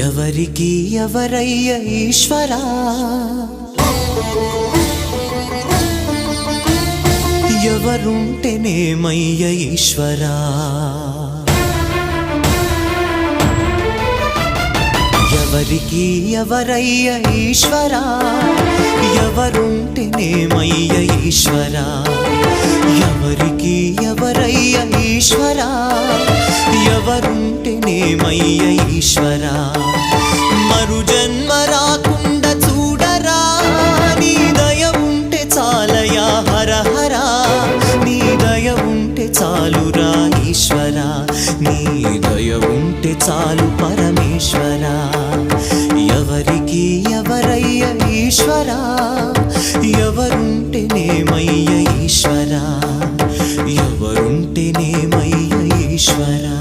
ఎవరికి ఎవరయ్య ఈశ్వరా, ఎవరుంటేనేమయ్య ఈశ్వరా, ఎవరికి ఎవరయ్య ఈశ్వరా, ఎవరుంటేనేమయ్య ఈశ్వరా, ఎవరికి ఎవరయ్య ఈశ్వరా, ఎవరుంటేనేమయ్య ఈశ్వరా. మరు జన్మ రాకుండా చూడరా, నీ దయ ఉంటే చాలయా హర హరా, నీ దయ ఉంటే చాలురా ఈశ్వరా, నీ దయ ఉంటే చాలు పరమేశ్వరా. ఎవరికి ఎవరయ్య ఈశ్వరా, ఎవరుంటేనేమయ్య ఈశ్వరా, ఎవరుంటేనేమయ్య ఈశ్వరా.